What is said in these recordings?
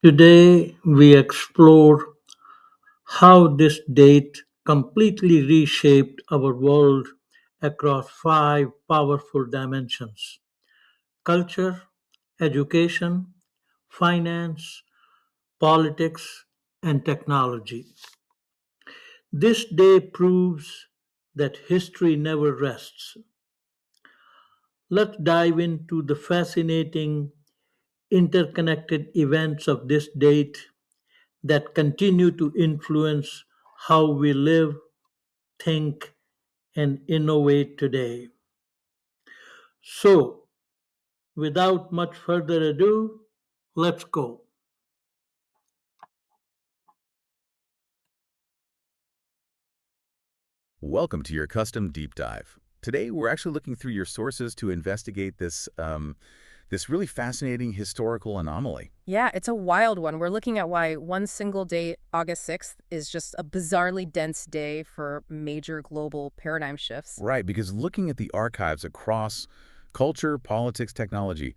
Today, we explore how this date completely reshaped our world across five powerful dimensions: culture, education, finance, politics, and technology. This day proves that history never rests. Let's dive into the fascinating interconnected events of this date that continue to influence how we live, think, and innovate today. So, without much further ado, let's go. Welcome to your custom deep dive. Today, we're actually looking through your sources to investigate this really fascinating historical anomaly. Yeah, it's a wild one. We're looking at why one single day, August 6th, is just a bizarrely dense day for major global paradigm shifts. Right, because looking at the archives across culture, politics, technology,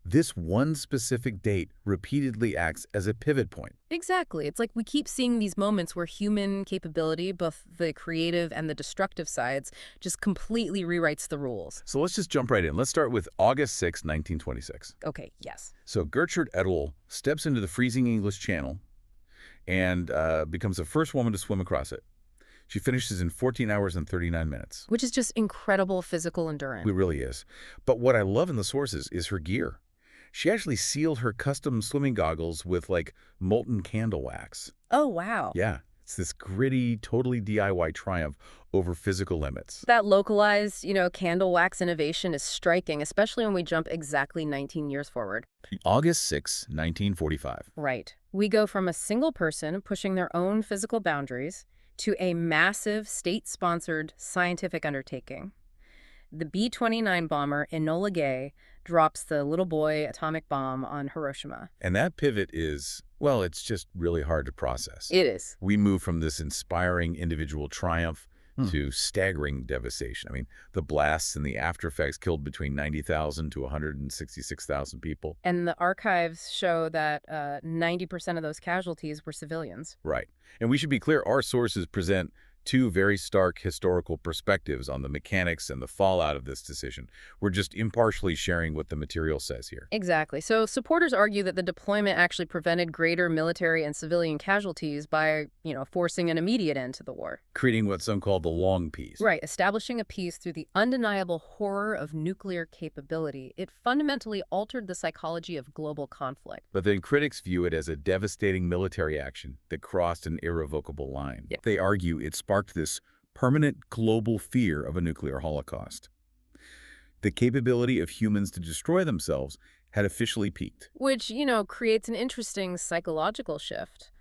this one specific date repeatedly acts as a pivot point. Exactly. It's like we keep seeing these moments where human capability, both the creative and the destructive sides, just completely rewrites the rules. So let's just jump right in. Let's start with August 6, 1926. Okay, yes. So Gertrude Edel steps into the freezing English Channel and becomes the first woman to swim across it. She finishes in 14 hours and 39 minutes. Which is just incredible physical endurance. It really is. But what I love in the sources is her gear. She actually sealed her custom swimming goggles with like molten candle wax. Oh, wow. Yeah, it's this gritty, totally DIY triumph over physical limits. That localized, candle wax innovation is striking, especially when we jump exactly 19 years forward. August 6, 1945. Right. We go from a single person pushing their own physical boundaries to a massive state-sponsored scientific undertaking. The B-29 bomber Enola Gay drops the little boy atomic bomb on Hiroshima. And that pivot is, well, it's just really hard to process. It is. We move from this inspiring individual triumph Hmm. to staggering devastation. I mean, the blasts and the after effects killed between 90,000 to 166,000 people. And the archives show that 90% of those casualties were civilians. Right. And we should be clear, our sources present two very stark historical perspectives on the mechanics and the fallout of this decision. We're just impartially sharing what the material says here. Exactly. So supporters argue that the deployment actually prevented greater military and civilian casualties by, forcing an immediate end to the war. Creating what some call the long peace. Right, establishing a peace through the undeniable horror of nuclear capability. It fundamentally altered the psychology of global conflict. But then critics view it as a devastating military action that crossed an irrevocable line. Yeah. They argue it sparked this permanent global fear of a nuclear holocaust. The capability of humans to destroy themselves had officially peaked. Which, creates an interesting psychological shift.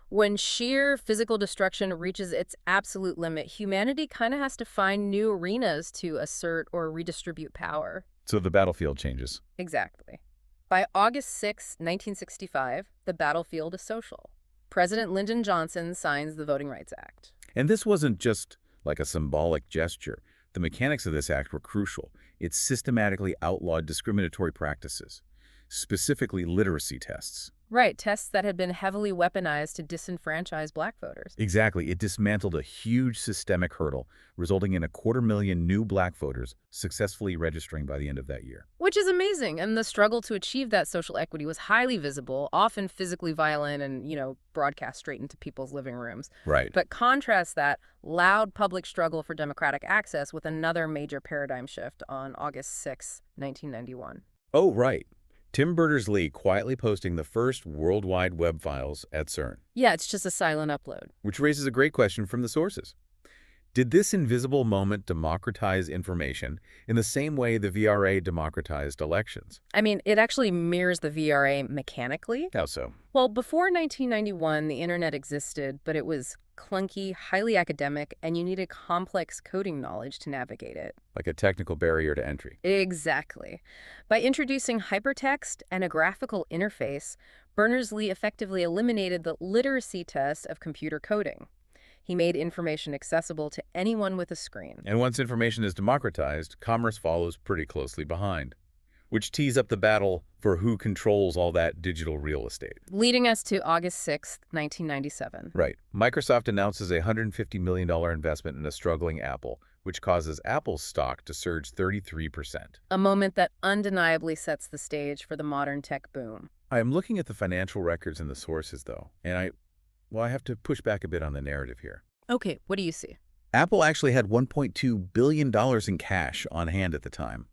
When sheer physical destruction reaches its absolute limit, humanity kind of has to find new arenas to assert or redistribute power. So the battlefield changes. Exactly. By August 6, 1965, the battlefield is social. President Lyndon Johnson signs the Voting Rights Act. And this wasn't just like a symbolic gesture. The mechanics of this act were crucial. It systematically outlawed discriminatory practices, specifically literacy tests. Right, tests that had been heavily weaponized to disenfranchise black voters. Exactly. It dismantled a huge systemic hurdle, resulting in 250,000 new black voters successfully registering by the end of that year. Which is amazing, and the struggle to achieve that social equity was highly visible, often physically violent and, broadcast straight into people's living rooms. Right. But contrast that loud public struggle for democratic access with another major paradigm shift on August 6, 1991. Oh, right. Tim Berners-Lee quietly posting the first World Wide Web files at CERN, Yeah, it's just a silent upload. which raises a great question from the sources. Did this invisible moment democratize information in the same way the VRA democratized elections? I mean, it actually mirrors the VRA mechanically. How so? Well, before 1991, the internet existed, but it was clunky, highly academic, and you needed complex coding knowledge to navigate it. Like a technical barrier to entry. Exactly. By introducing hypertext and a graphical interface, Berners-Lee effectively eliminated the literacy test of computer coding. He made information accessible to anyone with a screen. And once information is democratized, commerce follows pretty closely behind. which tees up the battle for who controls all that digital real estate. Leading us to August 6th, 1997. Right. Microsoft announces a $150 million investment in a struggling Apple, which causes Apple's stock to surge 33%. A moment that undeniably sets the stage for the modern tech boom. I am looking at the financial records and the sources, though, and I have to push back a bit on the narrative here. Okay, what do you see? Apple actually had $1.2 billion in cash on hand at the time.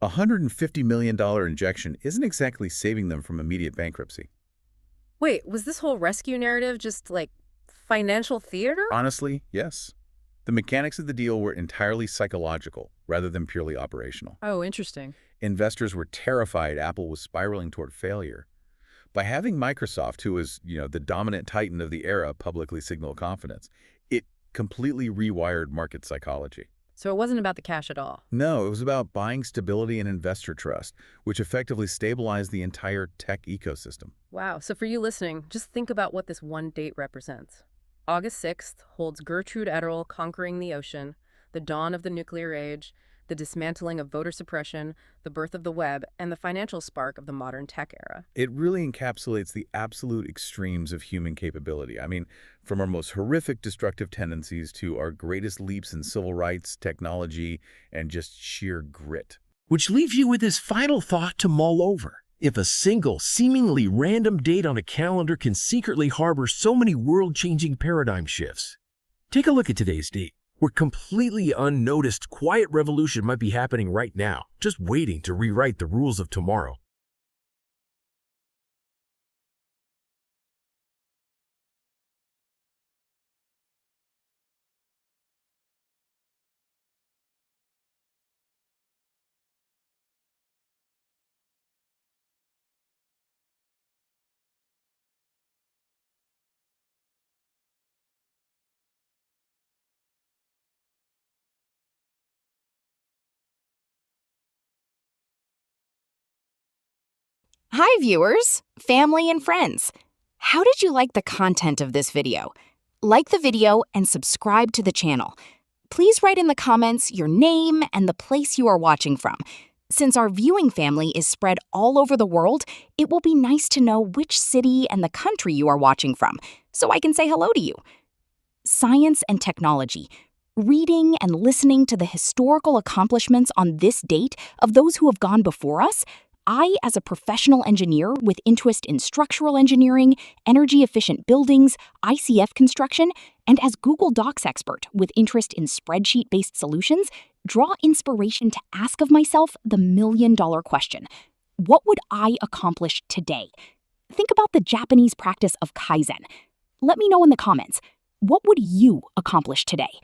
A $150 million injection isn't exactly saving them from immediate bankruptcy. Wait, was this whole rescue narrative just like financial theater? Honestly, yes. The mechanics of the deal were entirely psychological rather than purely operational. Oh, interesting. Investors were terrified Apple was spiraling toward failure. By having Microsoft, who was, the dominant titan of the era, publicly signal confidence, it completely rewired market psychology. So it wasn't about the cash at all. No, it was about buying stability and investor trust, which effectively stabilized the entire tech ecosystem. Wow. So for you listening, just think about what this one date represents. August 6th holds Gertrude Ederle conquering the ocean, the dawn of the nuclear age, the dismantling of voter suppression, the birth of the web, and the financial spark of the modern tech era. It really encapsulates the absolute extremes of human capability. I mean, from our most horrific destructive tendencies to our greatest leaps in civil rights, technology, and just sheer grit. Which leaves you with this final thought to mull over. If a single, seemingly random date on a calendar can secretly harbor so many world-changing paradigm shifts, take a look at today's date. Where completely unnoticed quiet revolution might be happening right now, just waiting to rewrite the rules of tomorrow. Hi viewers, family and friends. How did you like the content of this video? Like the video and subscribe to the channel. Please write in the comments your name and the place you are watching from. Since our viewing family is spread all over the world, it will be nice to know which city and the country you are watching from, so I can say hello to you. Science and technology. Reading and listening to the historical accomplishments on this date of those who have gone before us, I, as a professional engineer with interest in structural engineering, energy-efficient buildings, ICF construction, and as Google Docs expert with interest in spreadsheet-based solutions, draw inspiration to ask of myself the million-dollar question. What would I accomplish today? Think about the Japanese practice of Kaizen. Let me know in the comments, what would you accomplish today?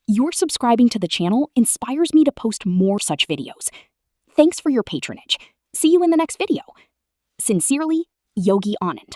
Your subscribing to the channel inspires me to post more such videos. Thanks for your patronage. See you in the next video. Sincerely, Yogi Anand.